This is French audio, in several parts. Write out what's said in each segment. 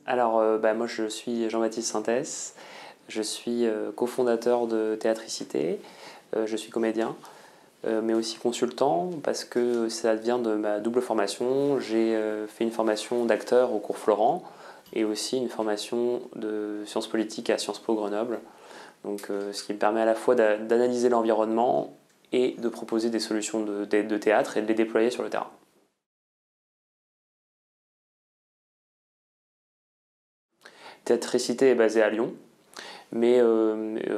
Moi je suis Jean-Baptiste Sintès, je suis cofondateur de Théâtricité, je suis comédien, mais aussi consultant parce que ça vient de ma double formation. J'ai fait une formation d'acteur au cours Florent et aussi une formation de sciences politiques à Sciences Po Grenoble. Donc, ce qui me permet à la fois d'analyser l'environnement et de proposer des solutions de théâtre et de les déployer sur le terrain. Théâtricité est basée à Lyon, mais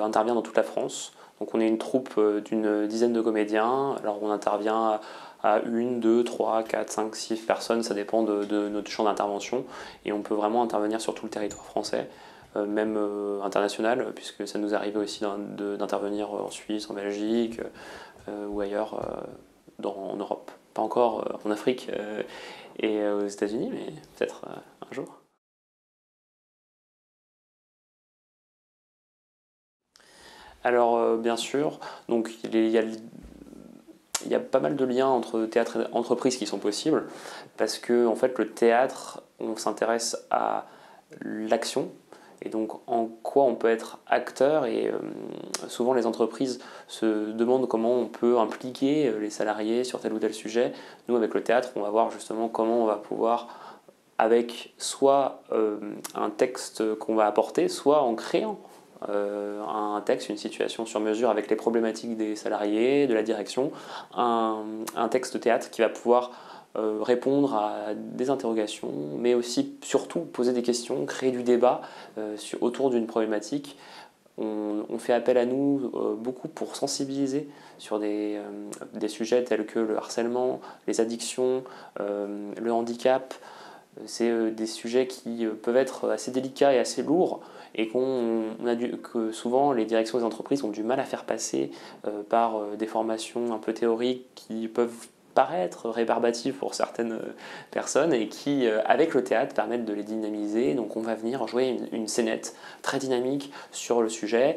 intervient dans toute la France. Donc on est une troupe d'une dizaine de comédiens. Alors on intervient à une, deux, trois, quatre, cinq, six personnes, ça dépend de notre champ d'intervention. Et on peut vraiment intervenir sur tout le territoire français, même international, puisque ça nous arrive aussi d'intervenir en Suisse, en Belgique ou ailleurs en Europe. Pas encore en Afrique et aux États-Unis, mais peut-être un jour. Alors bien sûr, donc il y a pas mal de liens entre théâtre et entreprise qui sont possibles, parce que en fait le théâtre, on s'intéresse à l'action, et donc en quoi on peut être acteur, et souvent les entreprises se demandent comment on peut impliquer les salariés sur tel ou tel sujet. Nous avec le théâtre, on va voir justement comment on va pouvoir, avec soit un texte qu'on va apporter, soit en créant un texte, une situation sur mesure avec les problématiques des salariés, de la direction, un texte théâtre qui va pouvoir répondre à des interrogations, mais aussi surtout poser des questions, créer du débat autour d'une problématique. On fait appel à nous beaucoup pour sensibiliser sur des sujets tels que le harcèlement, les addictions, le handicap. C'est des sujets qui peuvent être assez délicats et assez lourds, et que souvent les directions des entreprises ont du mal à faire passer par des formations un peu théoriques qui peuvent paraître rébarbatives pour certaines personnes, et qui, avec le théâtre, permettent de les dynamiser. Donc on va venir jouer une scénette très dynamique sur le sujet,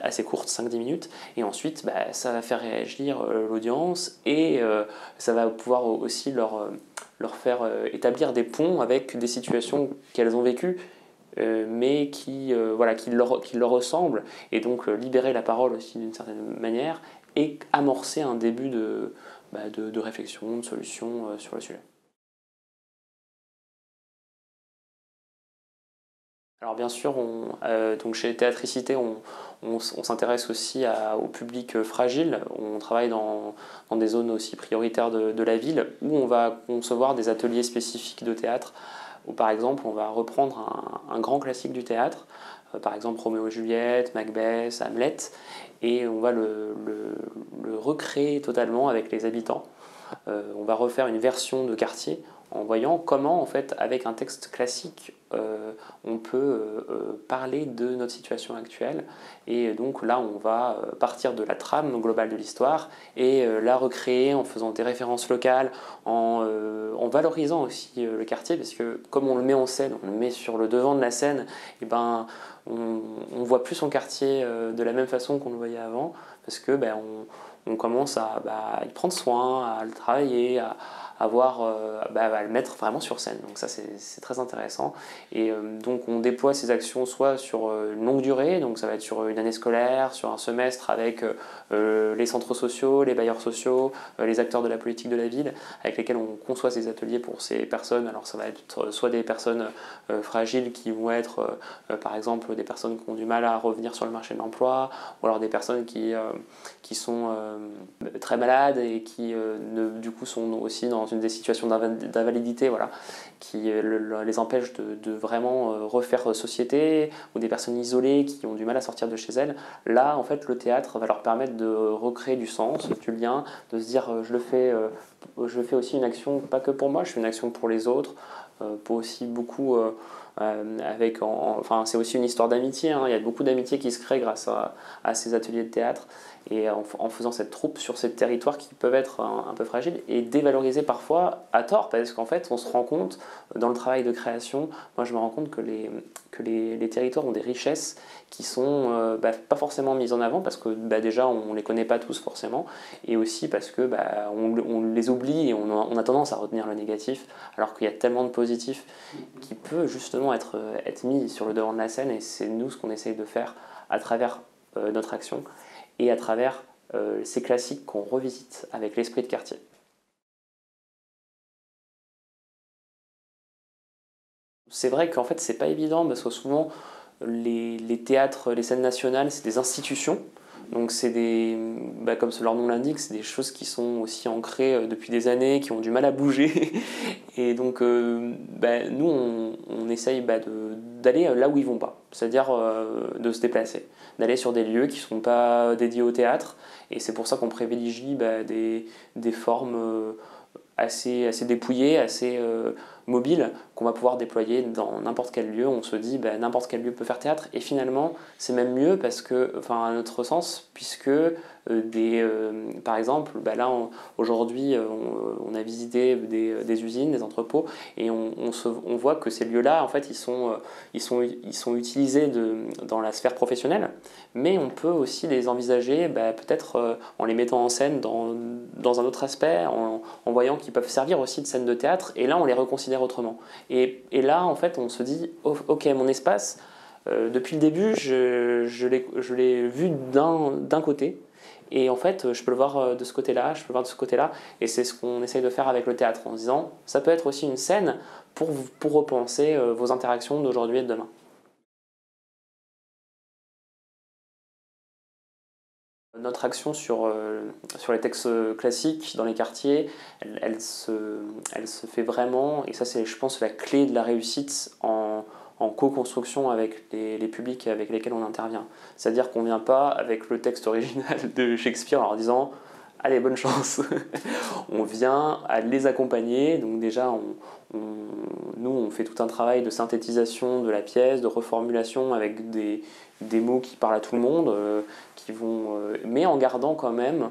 assez courte, 5-10 minutes, et ensuite ça va faire réagir l'audience, et ça va pouvoir aussi leur faire établir des ponts avec des situations qu'elles ont vécues, mais qui leur ressemblent, et donc libérer la parole aussi d'une certaine manière, et amorcer un début de réflexion, de solution sur le sujet. Alors bien sûr, donc chez Théâtricité, on s'intéresse aussi au public fragile. On travaille dans des zones aussi prioritaires de la ville, où on va concevoir des ateliers spécifiques de théâtre, où par exemple on va reprendre un grand classique du théâtre, par exemple Roméo et Juliette, Macbeth, Hamlet, et on va le recréer totalement avec les habitants. On va refaire une version de quartier en voyant comment, en fait, avec un texte classique, on peut parler de notre situation actuelle. Et donc là, on va partir de la trame globale de l'histoire et la recréer en faisant des références locales, en valorisant aussi le quartier, parce que comme on le met en scène, on le met sur le devant de la scène, et on voit plus son quartier de la même façon qu'on le voyait avant, parce que on commence à y prendre soin, à le travailler, à le mettre vraiment sur scène. Donc ça, c'est très intéressant. Et donc on déploie ces actions soit sur une longue durée, donc ça va être sur une année scolaire, sur un semestre, avec les centres sociaux, les bailleurs sociaux, les acteurs de la politique de la ville, avec lesquels on conçoit ces ateliers pour ces personnes. Alors ça va être soit des personnes fragiles qui vont être, par exemple, des personnes qui ont du mal à revenir sur le marché de l'emploi, ou alors des personnes qui sont très malades et qui du coup sont aussi dans des situations d'invalidité, voilà, qui les empêchent de vraiment refaire société, ou des personnes isolées qui ont du mal à sortir de chez elles. Là, en fait, le théâtre va leur permettre de recréer du sens, du lien, de se dire je fais aussi une action, pas que pour moi, je fais une action pour les autres, pour aussi beaucoup enfin, c'est aussi une histoire d'amitié, hein. Il y a beaucoup d'amitié qui se crée grâce à ces ateliers de théâtre, et en faisant cette troupe sur ces territoires qui peuvent être un peu fragiles et dévalorisés parfois à tort, parce qu'en fait on se rend compte dans le travail de création, moi je me rends compte que les territoires ont des richesses qui sont pas forcément mises en avant parce que déjà on ne les connaît pas tous forcément, et aussi parce que on les oublie et on a tendance à retenir le négatif alors qu'il y a tellement de positif qui peut justement être mis sur le devant de la scène, et c'est nous ce qu'on essaye de faire à travers notre action et à travers ces classiques qu'on revisite avec l'esprit de quartier. C'est vrai qu'en fait c'est pas évident parce que souvent les théâtres, les scènes nationales, c'est des institutions. Donc c'est comme leur nom l'indique, c'est des choses qui sont aussi ancrées depuis des années, qui ont du mal à bouger. Et donc nous on essaye d'aller là où ils vont pas, c'est-à-dire de se déplacer, d'aller sur des lieux qui ne sont pas dédiés au théâtre. Et c'est pour ça qu'on privilégie des formes assez dépouillées, assez mobiles, qu'on va pouvoir déployer dans n'importe quel lieu. On se dit n'importe quel lieu peut faire théâtre, et finalement c'est même mieux parce que, enfin à notre sens, puisque par exemple aujourd'hui on a visité des usines, des entrepôts, et on voit que ces lieux-là en fait ils sont utilisés dans la sphère professionnelle, mais on peut aussi les envisager peut-être en les mettant en scène dans un autre aspect, en voyant qu'ils peuvent servir aussi de scène de théâtre, et là on les reconsidère autrement. Et là en fait on se dit ok, mon espace, depuis le début je l'ai vu d'un côté, et en fait je peux le voir de ce côté-là, je peux le voir de ce côté-là, et c'est ce qu'on essaye de faire avec le théâtre en se disant ça peut être aussi une scène pour repenser vos interactions d'aujourd'hui et de demain. Notre action sur les textes classiques dans les quartiers, elle se fait vraiment, et ça c'est je pense la clé de la réussite en co-construction avec les publics avec lesquels on intervient. C'est-à-dire qu'on ne vient pas avec le texte original de Shakespeare en leur disant allez, bonne chance. On vient à les accompagner, donc déjà nous on fait tout un travail de synthétisation de la pièce, de reformulation avec des mots qui parlent à tout le monde, mais en gardant quand même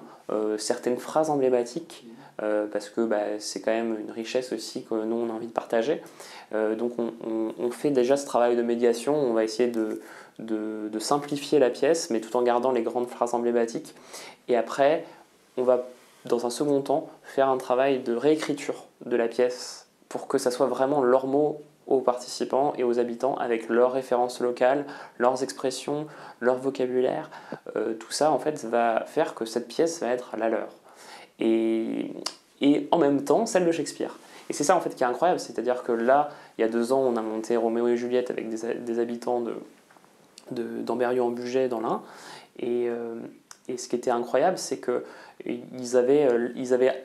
certaines phrases emblématiques, parce que c'est quand même une richesse aussi que nous on a envie de partager. Donc on fait déjà ce travail de médiation, on va essayer de simplifier la pièce, mais tout en gardant les grandes phrases emblématiques. Et après, on va dans un second temps faire un travail de réécriture de la pièce pour que ça soit vraiment leurs mots aux participants et aux habitants, avec leurs références locales, leurs expressions, leur vocabulaire. Tout ça en fait va faire que cette pièce va être la leur. Et, et en même temps celle de Shakespeare. Et c'est ça en fait qui est incroyable, c'est-à-dire que là, il y a 2 ans, on a monté Roméo et Juliette avec des habitants d'Amberieu-en-Bugey dans l'Ain. Et ce qui était incroyable, c'est qu'ils avaient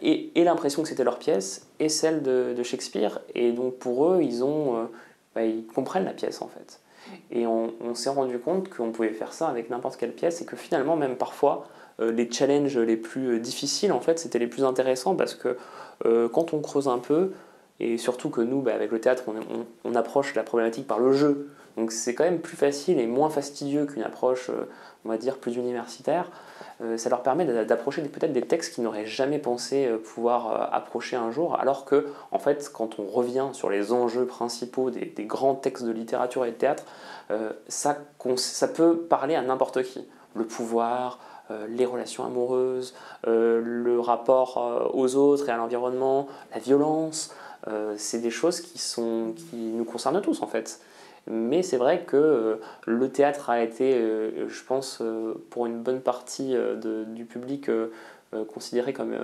et l'impression que c'était leur pièce et celle de Shakespeare. Et donc pour eux, ils comprennent la pièce en fait. Et on s'est rendu compte qu'on pouvait faire ça avec n'importe quelle pièce, et que finalement, même parfois, les challenges les plus difficiles, en fait, c'était les plus intéressants, parce que quand on creuse un peu, et surtout que nous, avec le théâtre, on approche la problématique par le jeu. Donc c'est quand même plus facile et moins fastidieux qu'une approche, on va dire, plus universitaire. Ça leur permet d'approcher peut-être des textes qu'ils n'auraient jamais pensé pouvoir approcher un jour, alors que, en fait, quand on revient sur les enjeux principaux des grands textes de littérature et de théâtre, ça peut parler à n'importe qui. Le pouvoir, les relations amoureuses, le rapport aux autres et à l'environnement, la violence, c'est des choses qui nous concernent tous en fait. Mais c'est vrai que le théâtre a été, je pense, pour une bonne partie du public, considéré comme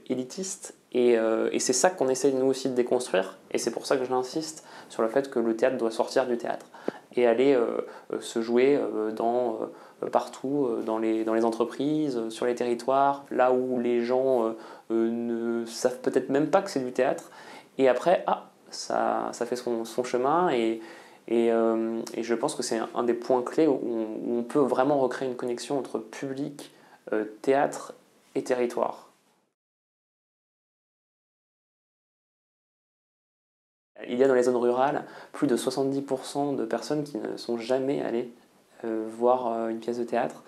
élitiste. Et c'est ça qu'on essaye nous aussi de déconstruire. Et c'est pour ça que j'insiste sur le fait que le théâtre doit sortir du théâtre et aller se jouer partout, dans les entreprises, sur les territoires, là où les gens ne savent peut-être même pas que c'est du théâtre. Et après, ça fait son chemin. Et je pense que c'est un des points clés où on peut vraiment recréer une connexion entre public, théâtre et territoire. Il y a dans les zones rurales plus de 70% de personnes qui ne sont jamais allées voir une pièce de théâtre.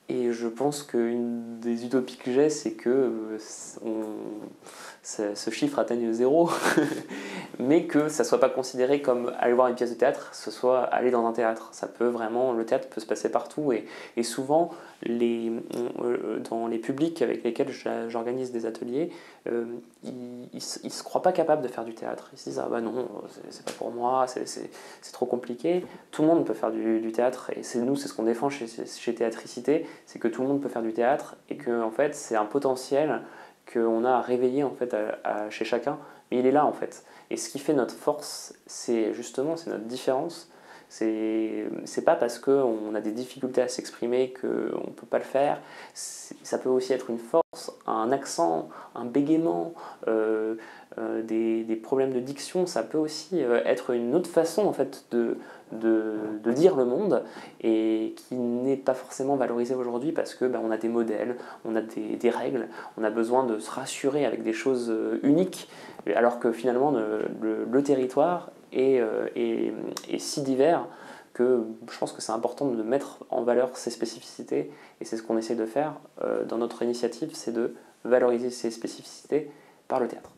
Et je pense qu'une des utopies que j'ai, c'est que ce chiffre atteigne zéro, mais que ça ne soit pas considéré comme aller voir une pièce de théâtre, ce soit aller dans un théâtre. Le théâtre peut se passer partout, et souvent, dans les publics avec lesquels j'organise des ateliers, ils se croient pas capables de faire du théâtre. Ils se disent, ah bah non, c'est pas pour moi, c'est trop compliqué. Tout le monde peut faire du théâtre, et c'est ce qu'on défend chez Théâtricité, c'est que tout le monde peut faire du théâtre, et que en fait, c'est un potentiel qu'on a à réveiller en fait, chez chacun, mais il est là en fait. Et ce qui fait notre force, c'est notre différence. C'est pas parce qu'on a des difficultés à s'exprimer qu'on ne peut pas le faire. Ça peut aussi être une force, un accent, un bégaiement, des problèmes de diction. Ça peut aussi être une autre façon en fait, de dire le monde, et qui n'est pas forcément valorisée aujourd'hui parce que on a des modèles, on a des règles, on a besoin de se rassurer avec des choses uniques, alors que finalement le territoire est si divers que je pense que c'est important de mettre en valeur ces spécificités, et c'est ce qu'on essaie de faire dans notre initiative, c'est de valoriser ces spécificités par le théâtre.